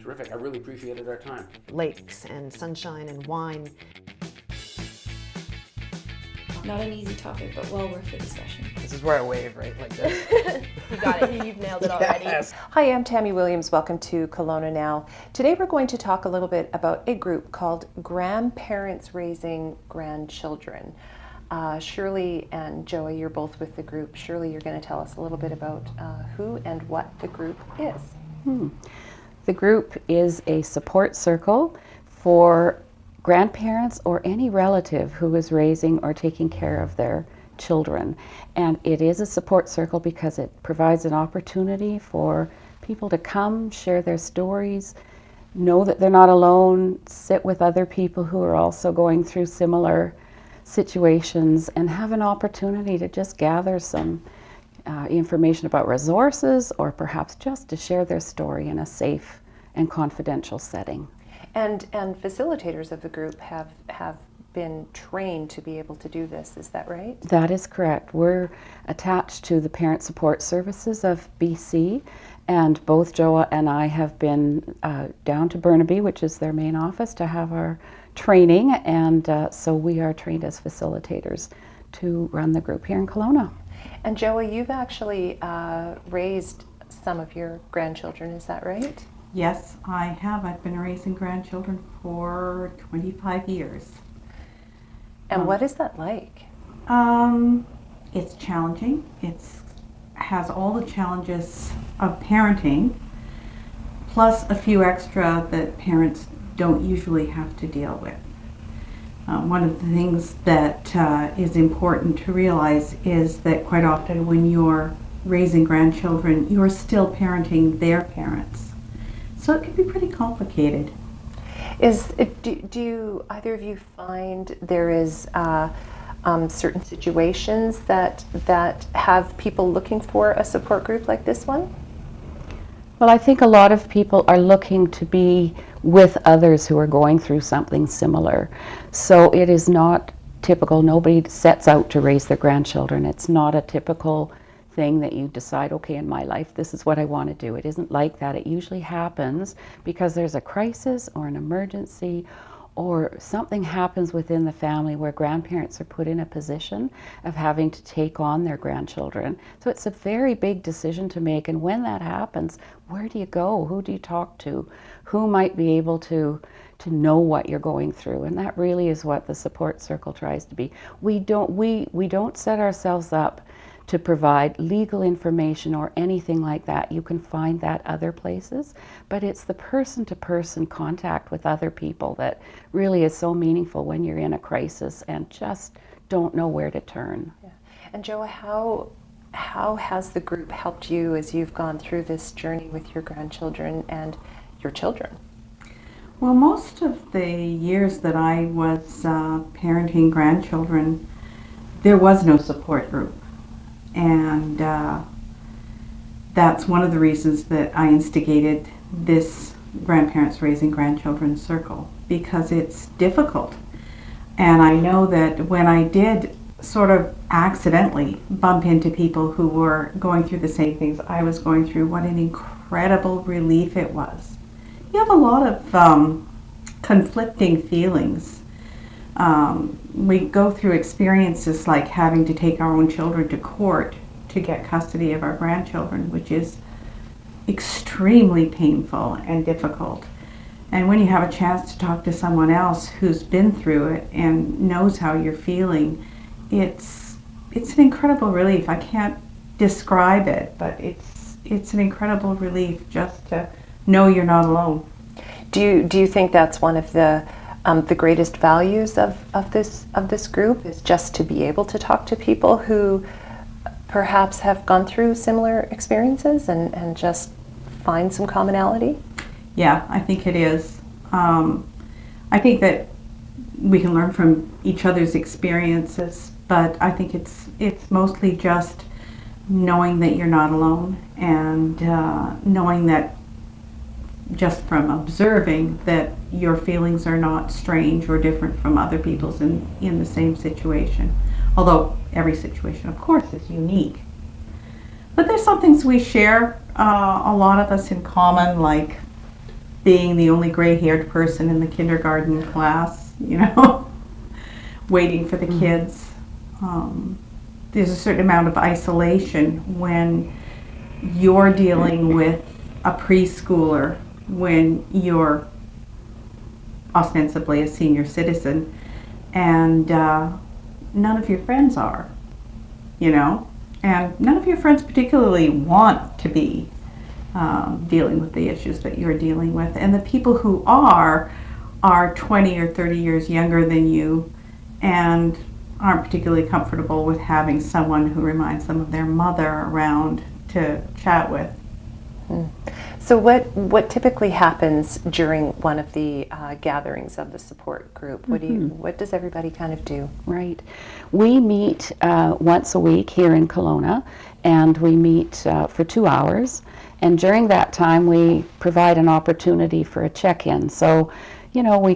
terrific. I really appreciated our time. Lakes and sunshine and wine. Not an easy topic, but well worth the discussion. This is where I wave, right? Like this. You got it. You've nailed it already. Yes. Hi, I'm Tammy Williams. Welcome to Kelowna Now. Today we're going to talk a little bit about a group called Grandparents Raising Grandchildren. Shirley and Joey, you're both with the group. Shirley, you're going to tell us a little bit about who and what the group is. The group is a support circle for grandparents or any relative who is raising or taking care of their children. And it is a support circle because it provides an opportunity for people to come, share their stories, know that they're not alone, sit with other people who are also going through similar situations, and have an opportunity to just gather some information about resources, or perhaps just to share their story in a safe and confidential setting. And facilitators of the group have been trained to be able to do this, is that right? That is correct. We're attached to the Parent Support Services of BC, and both Joa and I have been down to Burnaby, which is their main office, to have our training, and so we are trained as facilitators to run the group here in Kelowna. And Joa, you've actually raised some of your grandchildren, is that right? Yes, I have. I've been raising grandchildren for 25 years. And what is that like? It's challenging. It has all the challenges of parenting, plus a few extra that parents don't usually have to deal with. One of the things that is important to realize is that quite often when you're raising grandchildren, you're still parenting their parents. So it can be pretty complicated. Do either of you find there is certain situations that have people looking for a support group like this one? Well, I think a lot of people are looking to be with others who are going through something similar. So it is not typical. Nobody sets out to raise their grandchildren. It's not a typical thing that you decide, okay, in my life, this is what I want to do. It isn't like that. It usually happens because there's a crisis or an emergency, or something happens within the family where grandparents are put in a position of having to take on their grandchildren. So it's a very big decision to make, and when that happens, where do you go? Who do you talk to? Who might be able to know what you're going through? And that really is what the support circle tries to be. We don't set ourselves up to provide legal information or anything like that. You can find that other places, but it's the person-to-person contact with other people that really is so meaningful when you're in a crisis and just don't know where to turn. Yeah. And Joa, how has the group helped you as you've gone through this journey with your grandchildren and your children? Well, most of the years that I was parenting grandchildren, there was no support group. And that's one of the reasons that I instigated this Grandparents Raising Grandchildren Circle, because it's difficult. And I know that when I did sort of accidentally bump into people who were going through the same things I was going through, what an incredible relief it was. You have a lot of conflicting feelings. We go through experiences like having to take our own children to court to get custody of our grandchildren, which is extremely painful and difficult. And when you have a chance to talk to someone else who's been through it and knows how you're feeling, it's an incredible relief. I can't describe it, but it's an incredible relief just to know you're not alone. Do you think that's one of the greatest values of this group, is just to be able to talk to people who perhaps have gone through similar experiences and just find some commonality? Yeah, I think it is. I think that we can learn from each other's experiences, but I think it's mostly just knowing that you're not alone, and knowing that just from observing that your feelings are not strange or different from other people's in the same situation. Although every situation, of course, is unique. But there's some things we share, a lot of us in common, like being the only gray-haired person in the kindergarten class, you know, waiting for the kids. There's a certain amount of isolation when you're dealing with a preschooler, when you're ostensibly a senior citizen, and none of your friends are, you know, and none of your friends particularly want to be dealing with the issues that you're dealing with. And the people who are 20 or 30 years younger than you and aren't particularly comfortable with having someone who reminds them of their mother around to chat with. So what typically happens during one of the gatherings of the support group? What does everybody kind of do? Right. We meet once a week here in Kelowna, and we meet for 2 hours. And during that time, we provide an opportunity for a check-in. So, you know, we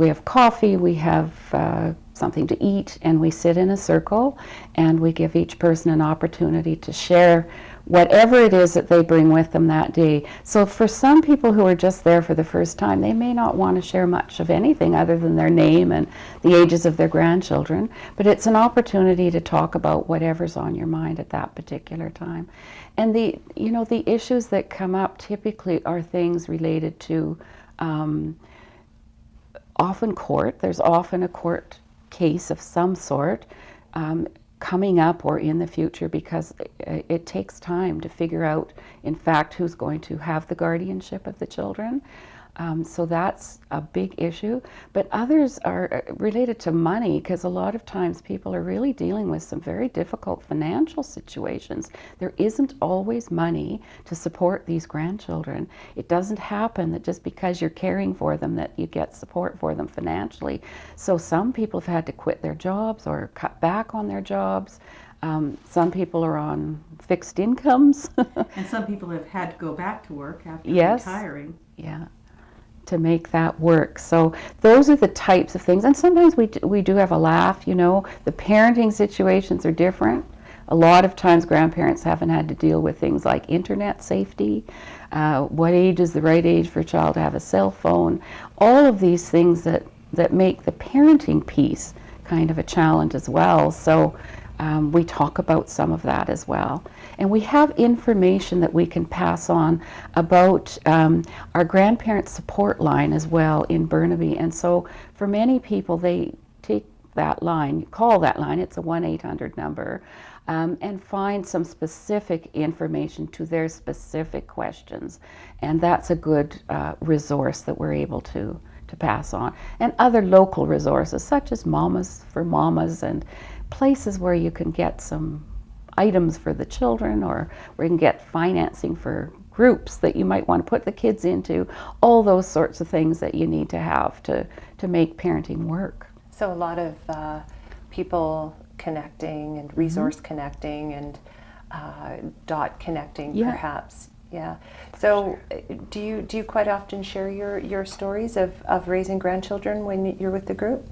have coffee, we have something to eat, and we sit in a circle, and we give each person an opportunity to share whatever it is that they bring with them that day. So for some people who are just there for the first time, they may not want to share much of anything other than their name and the ages of their grandchildren, but it's an opportunity to talk about whatever's on your mind at that particular time. And the issues that come up typically are things related to often court. There's often a court case of some sort coming up or in the future, because it takes time to figure out, in fact, who's going to have the guardianship of the children. So that's a big issue. But others are related to money, because a lot of times people are really dealing with some very difficult financial situations. There isn't always money to support these grandchildren. It doesn't happen that just because you're caring for them that you get support for them financially. So some people have had to quit their jobs or cut back on their jobs. Some people are on fixed incomes. And some people have had to go back to work after Yes. retiring. Yeah, to make that work. So those are the types of things. And sometimes we do have a laugh, you know. The parenting situations are different. A lot of times grandparents haven't had to deal with things like internet safety. What age is the right age for a child to have a cell phone? All of these things that make the parenting piece kind of a challenge as well. So we talk about some of that as well. And we have information that we can pass on about our grandparent support line as well in Burnaby. And so for many people, they take that line, call that line, it's a 1-800 number, and find some specific information to their specific questions. And that's a good resource that we're able to pass on. And other local resources such as Mamas for Mamas, and places where you can get some items for the children, or where you can get financing for groups that you might want to put the kids into, all those sorts of things that you need to have to make parenting work. So a lot of people connecting and resource connecting and dot connecting, Yeah. perhaps. Yeah. So do you quite often share your stories of raising grandchildren when you're with the group?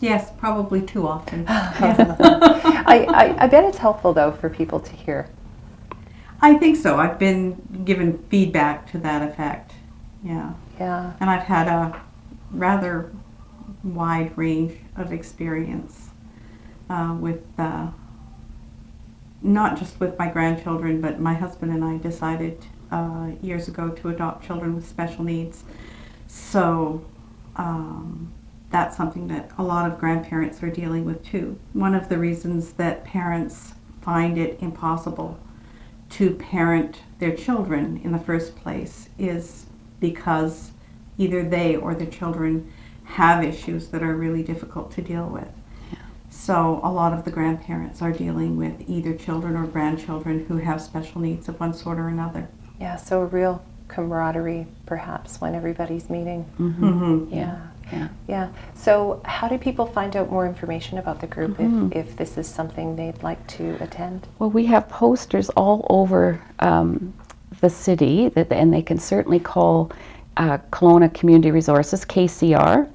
Yes, probably too often. I bet it's helpful though for people to hear. I think so. I've been given feedback to that effect. Yeah. Yeah. And I've had a rather wide range of experience with not just with my grandchildren, but my husband and I decided years ago to adopt children with special needs. So that's something that a lot of grandparents are dealing with too. One of the reasons that parents find it impossible to parent their children in the first place is because either they or their children have issues that are really difficult to deal with. Yeah. So a lot of the grandparents are dealing with either children or grandchildren who have special needs of one sort or another. Yeah, so a real camaraderie perhaps when everybody's meeting. Mm-hmm. Yeah. Yeah. Yeah. So how do people find out more information about the group if this is something they'd like to attend? Well, we have posters all over the city, and they can certainly call Kelowna Community Resources, KCR,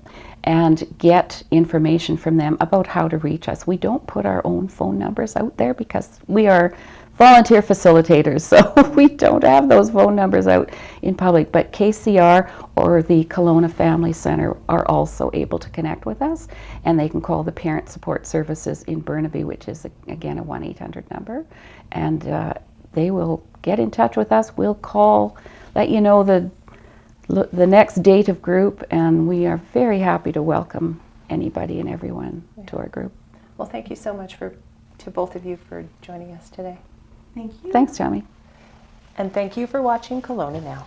and get information from them about how to reach us. We don't put our own phone numbers out there because we are volunteer facilitators, so we don't have those phone numbers out in public. But KCR or the Kelowna Family Center are also able to connect with us, and they can call the Parent Support Services in Burnaby, which is, again, a 1-800 number, and they will get in touch with us. We'll call, let you know the next date of group, and we are very happy to welcome anybody and everyone to our group. Well, thank you so much to both of you for joining us today. Thank you. Thanks, Tommy. And thank you for watching Kelowna Now.